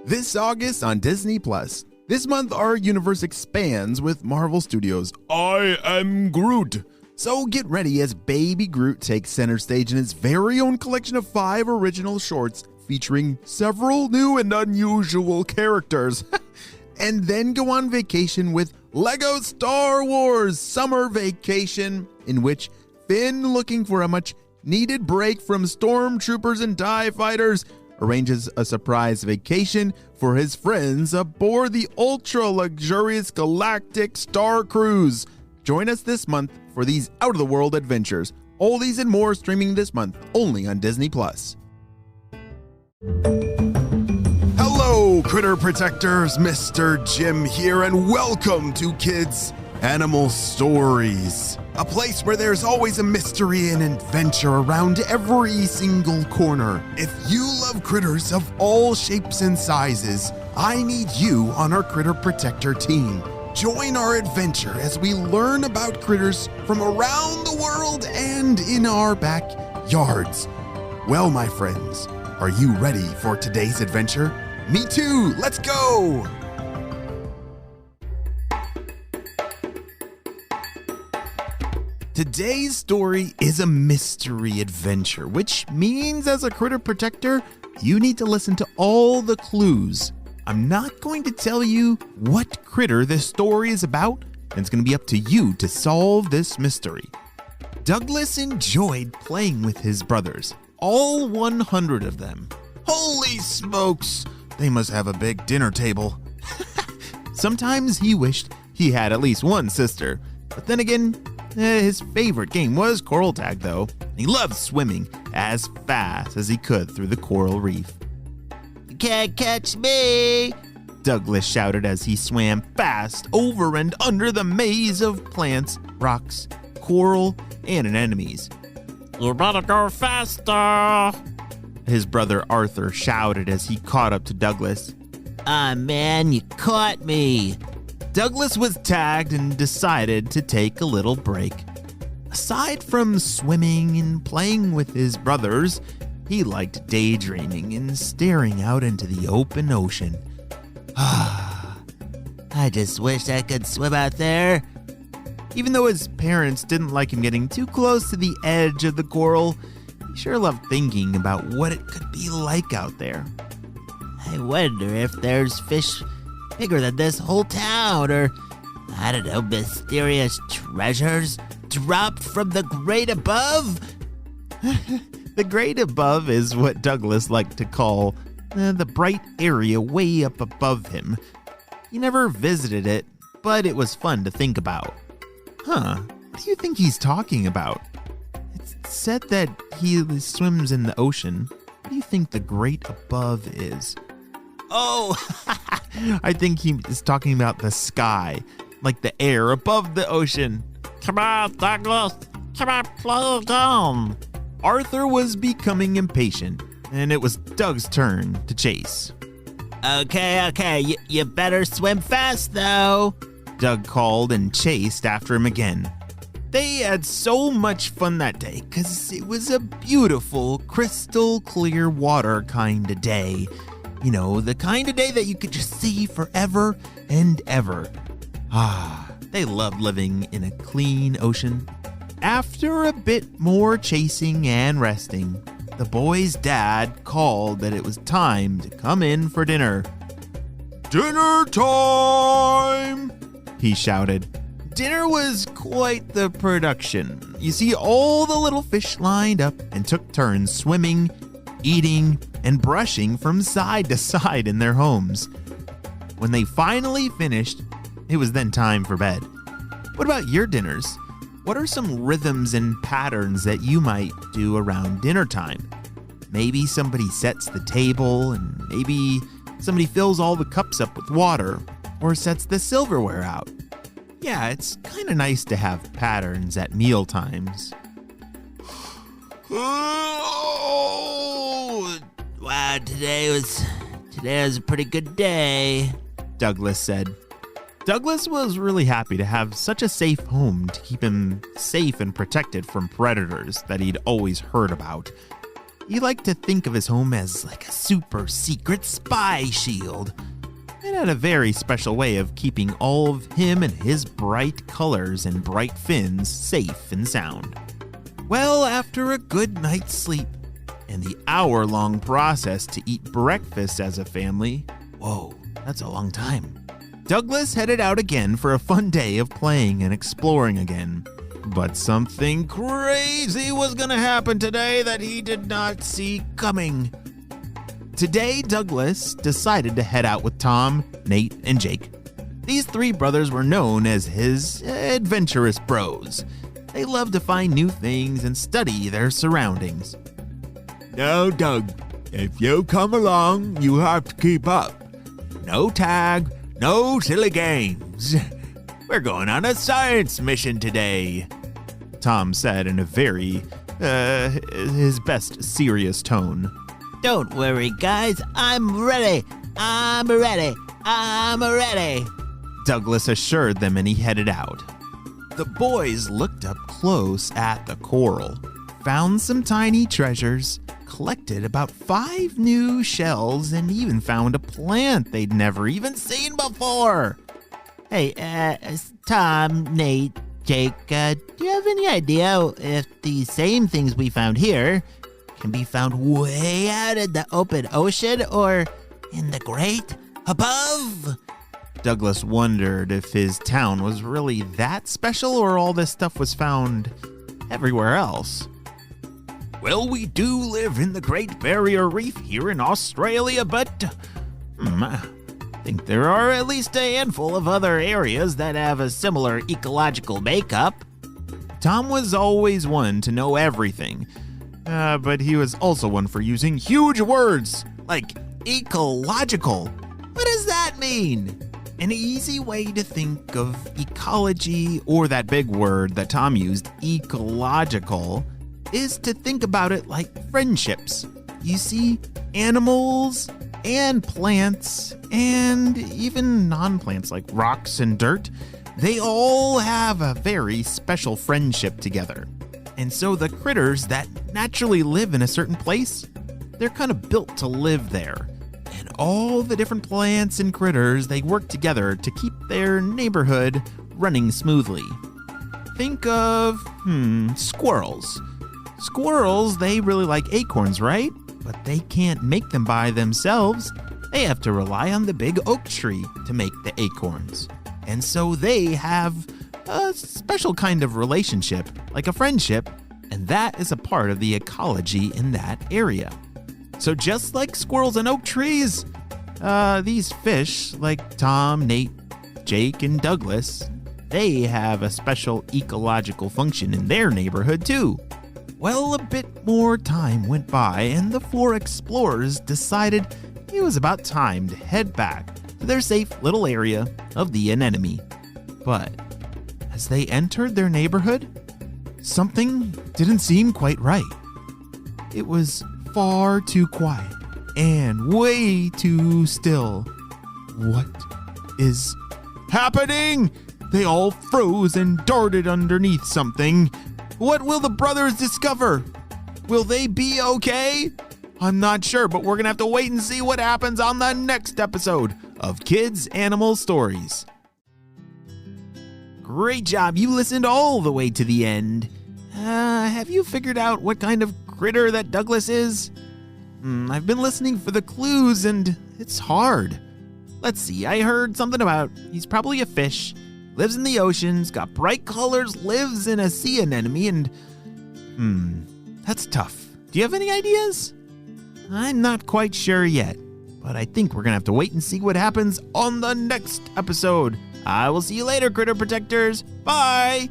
This August on Disney+. This month, our universe expands with Marvel Studios' I Am Groot. So get ready as Baby Groot takes center stage in his very own collection of 5 original shorts featuring several new and unusual characters. And then go on vacation with Lego Star Wars Summer Vacation, in which Finn, looking for a much-needed break from stormtroopers and TIE fighters, arranges a surprise vacation for his friends aboard the ultra-luxurious Galactic Star Cruise. Join us this month for these out-of-the-world adventures. All these and more streaming this month only on Disney+. Hello, Critter Protectors. Mr. Jim here, and welcome to Kids Animal Stories, a place where there's always a mystery and adventure around every single corner. If you love critters of all shapes and sizes, I need you on our Critter Protector team. Join our adventure as we learn about critters from around the world and in our backyards. Well, my friends, are you ready for today's adventure? Me too, let's go! Today's story is a mystery adventure, which means as a critter protector, you need to listen to all the clues. I'm not going to tell you what critter this story is about, and it's going to be up to you to solve this mystery. Douglas enjoyed playing with his brothers, all 100 of them. Holy smokes! They must have a big dinner table. Sometimes he wished he had at least one sister, but then again, his favorite game was coral tag though. He loved swimming as fast as he could through the coral reef. "You can't catch me!" Douglas shouted as he swam fast over and under the maze of plants, rocks, coral, and anemones. "You better go faster!" his brother Arthur shouted as he caught up to Douglas. "Ah, man, you caught me!" Douglas was tagged and decided to take a little break. Aside from swimming and playing with his brothers, he liked daydreaming and staring out into the open ocean. I just wish I could swim out there. Even though his parents didn't like him getting too close to the edge of the coral, he sure loved thinking about what it could be like out there. I wonder if there's fish bigger than this whole town, or, I don't know, mysterious treasures dropped from the great above? The great above is what Douglas liked to call the bright area way up above him. He never visited it, but it was fun to think about. What do you think he's talking about? It's said that he swims in the ocean. What do you think the great above is? Oh, I think he is talking about the sky, like the air above the ocean. Come on, Douglas. Come on, play down. Arthur was becoming impatient, and it was Doug's turn to chase. Okay, you better swim fast, though, Doug called and chased after him again. They had so much fun that day because it was a beautiful, crystal clear water kind of day. You know, the kind of day that you could just see forever and ever. They loved living in a clean ocean. After a bit more chasing and resting, the boys' dad called that it was time to come in for dinner. "Dinner time!" he shouted. Dinner was quite the production. You see, all the little fish lined up and took turns swimming, eating, and brushing from side to side in their homes. When they finally finished, it was then time for bed. What about your dinners? What are some rhythms and patterns that you might do around dinner time? Maybe somebody sets the table, and maybe somebody fills all the cups up with water, or sets the silverware out. Yeah, it's kind of nice to have patterns at meal times. Wow, today was a pretty good day, Douglas said. Douglas was really happy to have such a safe home to keep him safe and protected from predators that he'd always heard about. He liked to think of his home as like a super secret spy shield. It had a very special way of keeping all of him and his bright colors and bright fins safe and sound. Well, after a good night's sleep and the hour-long process to eat breakfast as a family, whoa, that's a long time, Douglas headed out again for a fun day of playing and exploring again. But something crazy was going to happen today that he did not see coming. Today, Douglas decided to head out with Tom, Nate, and Jake. These three brothers were known as his adventurous bros. They love to find new things and study their surroundings. Now, Doug, if you come along, you have to keep up. No tag, no silly games. We're going on a science mission today, Tom said in a very, his best serious tone. Don't worry, guys. I'm ready. I'm ready. I'm ready, Douglas assured them, and he headed out. The boys looked up close at the coral, found some tiny treasures, collected about 5 new shells, and even found a plant they'd never even seen before. Hey, Tom, Nate, Jake, do you have any idea if the same things we found here can be found way out in the open ocean or in the great above? Douglas wondered if his town was really that special or all this stuff was found everywhere else. Well, we do live in the Great Barrier Reef here in Australia, but I think there are at least a handful of other areas that have a similar ecological makeup. Tom was always one to know everything, but he was also one for using huge words like ecological. What does that mean? An easy way to think of ecology, or that big word that Tom used, ecological, is to think about it like friendships. You see, animals and plants, and even non-plants like rocks and dirt, they all have a very special friendship together. And so the critters that naturally live in a certain place, they're kind of built to live there. And all the different plants and critters, they work together to keep their neighborhood running smoothly. Think of, squirrels. Squirrels, they really like acorns, right? But they can't make them by themselves. They have to rely on the big oak tree to make the acorns. And so they have a special kind of relationship, like a friendship, and that is a part of the ecology in that area. So just like squirrels and oak trees, these fish, like Tom, Nate, Jake, and Douglas, they have a special ecological function in their neighborhood too. Well, a bit more time went by, and the 4 explorers decided it was about time to head back to their safe little area of the anemone. But as they entered their neighborhood, something didn't seem quite right. It was far too quiet and way too still. What is happening? They all froze and darted underneath something. What will the brothers discover? Will they be okay? I'm not sure, but we're going to have to wait and see what happens on the next episode of Kids Animal Stories. Great job. You listened all the way to the end. Have you figured out what kind of critter that Douglas is? I've been listening for the clues and it's hard. Let's see, I heard something about he's probably a fish, lives in the oceans, got bright colors, lives in a sea anemone, and that's tough. Do you have any ideas? I'm not quite sure yet, but I think we're gonna have to wait and see what happens on the next episode. I will see you later, Critter Protectors. Bye!